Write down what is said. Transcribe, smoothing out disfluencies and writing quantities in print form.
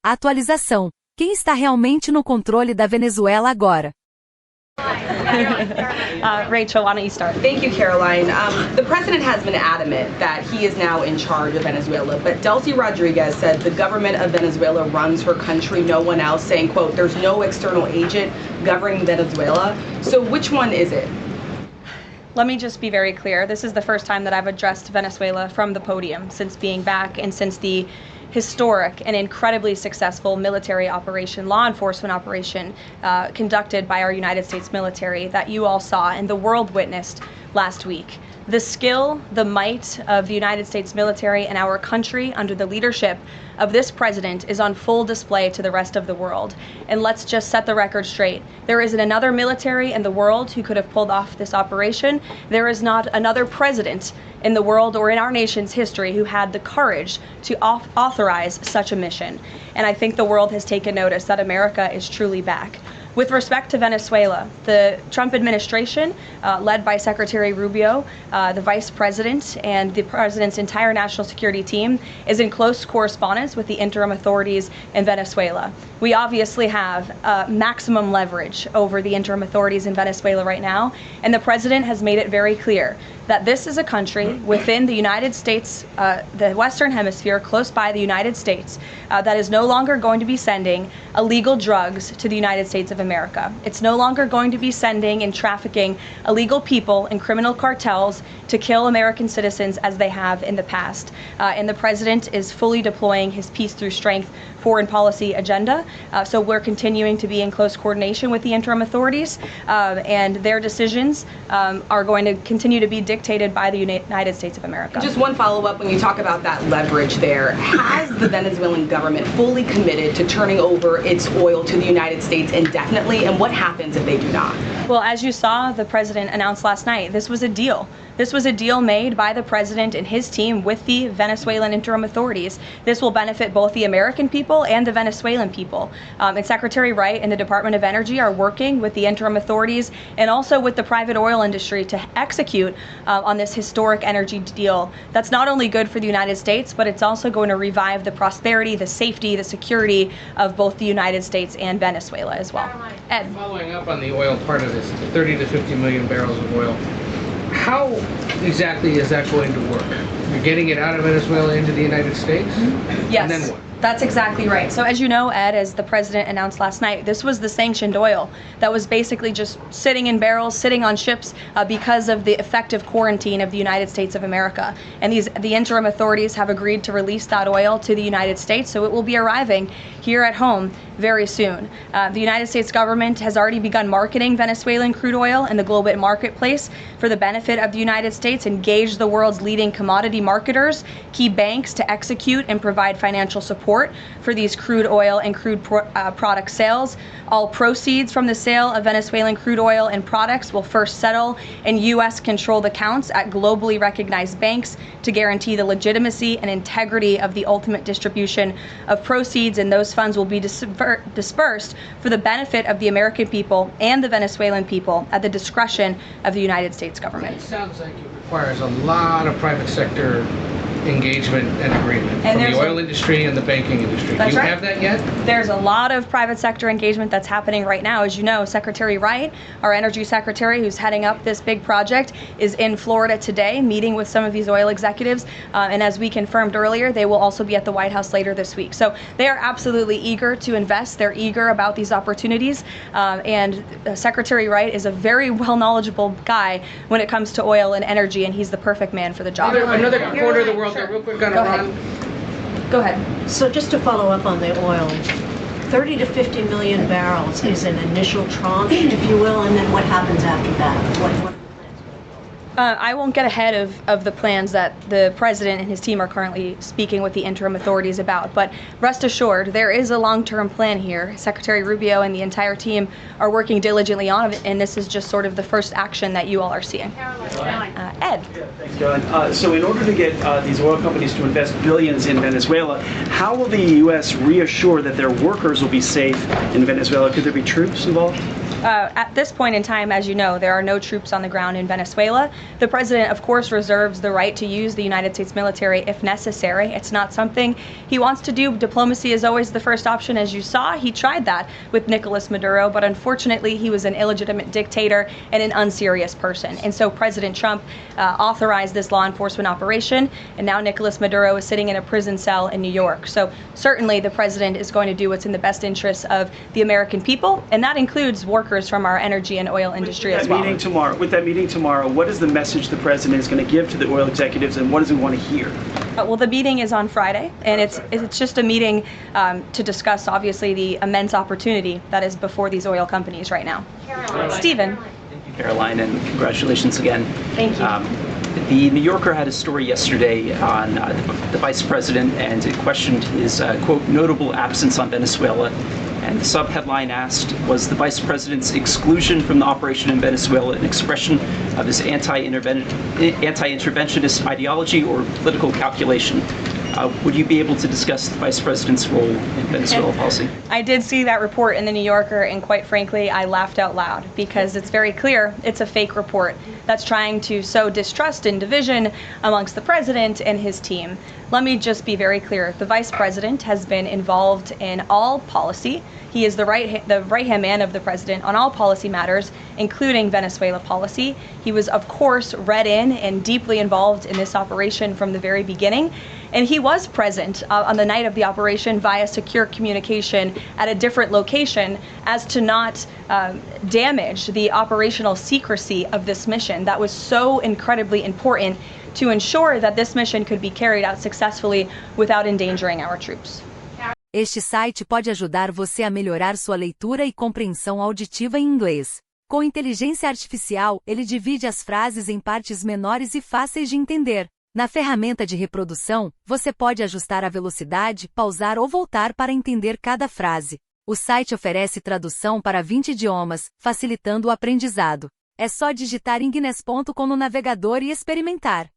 Atualização. Quem está realmente no controle da Venezuela agora? Rachel, why don't you start? Thank you, Caroline. The president has been adamant that he is now in charge of Venezuela, but Delcy Rodriguez said the government of Venezuela runs her country, no one else, saying, quote, there's no external agent governing Venezuela. So which one is it? Let me just be very clear. This is the first time that I've addressed Venezuela from the podium since being back and since the historic and incredibly successful military operation, law enforcement operation conducted by our United States military that you all saw and the world witnessed last week. The skill, the might of the United States military and our country under the leadership of this president is on full display to the rest of the world. And let's just set the record straight. There isn't another military in the world who could have pulled off this operation. There is not another president in the world or in our nation's history who had the courage to authorize such a mission. And I think the world has taken notice that America is truly back. With respect to Venezuela, the Trump administration, led by Secretary Rubio, the vice president, and the president's entire national security team, is in close correspondence with the interim authorities in Venezuela. We obviously have maximum leverage over the interim authorities in Venezuela right now, and the president has made it very clear that this is a country within the United States, the Western Hemisphere, close by the United States, that is no longer going to be sending illegal drugs to the United States of America. It's no longer going to be sending and trafficking illegal people and criminal cartels to kill American citizens as they have in the past. And the president is fully deploying his peace through strength foreign policy agenda. So we're continuing to be in close coordination with the interim authorities, and their decisions are going to continue to be dictated by the United States of America. Just one follow-up, when you talk about that leverage there, has the Venezuelan government fully committed to turning over its oil to the United States indefinitely, and what happens if they do not? Well, as you saw, the president announced last night, this was a deal. This was a deal made by the president and his team with the Venezuelan interim authorities. This will benefit both the American people and the Venezuelan people. And Secretary Wright and the Department of Energy are working with the interim authorities and also with the private oil industry to execute on this historic energy deal. That's not only good for the United States, but it's also going to revive the prosperity, the safety, the security of both the United States and Venezuela as well. Ed. Following up on the oil part of this, 30 to 50 million barrels of oil, how exactly is that going to work? You're getting it out of Venezuela into the United States? Yes. And then what? That's exactly right. So as you know, Ed, as the president announced last night, this was the sanctioned oil that was basically just sitting in barrels, sitting on ships because of the effective quarantine of the United States of America. And the interim authorities have agreed to release that oil to the United States, so it will be arriving here at home very soon. The United States government has already begun marketing Venezuelan crude oil in the global marketplace for the benefit of the United States, engaged the world's leading commodity marketers, key banks to execute and provide financial support for these crude oil and crude product sales. All proceeds from the sale of Venezuelan crude oil and products will first settle in U.S.-controlled accounts at globally recognized banks to guarantee the legitimacy and integrity of the ultimate distribution of proceeds, and those funds will be dispersed for the benefit of the American people and the Venezuelan people at the discretion of the United States government. It sounds like it requires a lot of private sector engagement and agreement from the oil industry and the banking industry. Do you have that yet? There's a lot of private sector engagement that's happening right now. As you know, Secretary Wright, our energy secretary who's heading up this big project, is in Florida today meeting with some of these oil executives. And as we confirmed earlier, they will also be at the White House later this week. So they are absolutely eager to invest. They're eager about these opportunities. And Secretary Wright is a very knowledgeable guy when it comes to oil and energy, and he's the perfect man for the job. Another quarter of the world. Real quick on Iran. Go ahead. So just to follow up on the oil, 30 to 50 million barrels is an initial tranche, if you will, and then what happens after that? What I won't get ahead of the plans that the president and his team are currently speaking with the interim authorities about, but rest assured, there is a long-term plan here. Secretary Rubio and the entire team are working diligently on it, and this is just sort of the first action that you all are seeing. Ed. Yeah, thanks, Caroline. So in order to get these oil companies to invest billions in Venezuela, how will the U.S. reassure that their workers will be safe in Venezuela? Could there be troops involved? At this point in time, as you know, there are no troops on the ground in Venezuela. The president, of course, reserves the right to use the United States military if necessary. It's not something he wants to do. Diplomacy is always the first option, as you saw. He tried that with Nicolas Maduro, but unfortunately, he was an illegitimate dictator and an unserious person. And so President Trump authorized this law enforcement operation, and now Nicolas Maduro is sitting in a prison cell in New York. So certainly the president is going to do what's in the best interests of the American people, and that includes workers from our energy and oil industry as well. With that meeting tomorrow, what is the message the president is going to give to the oil executives, and what does he want to hear? Well, the meeting is on Friday, and it's just a meeting to discuss, obviously, the immense opportunity that is before these oil companies right now. Stephen. Thank you, Caroline, and congratulations again. Thank you. The New Yorker had a story yesterday on the vice president, and it questioned his, quote, notable absence on Venezuela. And the subheadline asked, was the vice president's exclusion from the operation in Venezuela an expression of his anti-interventionist ideology or political calculation? Would you be able to discuss the vice president's role in Venezuela policy? I did see that report in the New Yorker, and quite frankly, I laughed out loud because it's very clear it's a fake report that's trying to sow distrust and division amongst the president and his team. Let me just be very clear. The vice president has been involved in all policy. He is the right-hand man of the president on all policy matters, including Venezuela policy. He was, of course, read in and deeply involved in this operation from the very beginning. And he was present on the night of the operation via secure communication at a different location as to not damage the operational secrecy of this mission that was so incredibly important to ensure that this mission could be carried out successfully without endangering our troops. Este site pode ajudar você a melhorar sua leitura e compreensão auditiva em inglês. Com inteligência artificial, ele divide as frases em partes menores e fáceis de entender. Na ferramenta de reprodução, você pode ajustar a velocidade, pausar ou voltar para entender cada frase. O site oferece tradução para 20 idiomas, facilitando o aprendizado. É só digitar inglés.com no navegador e experimentar.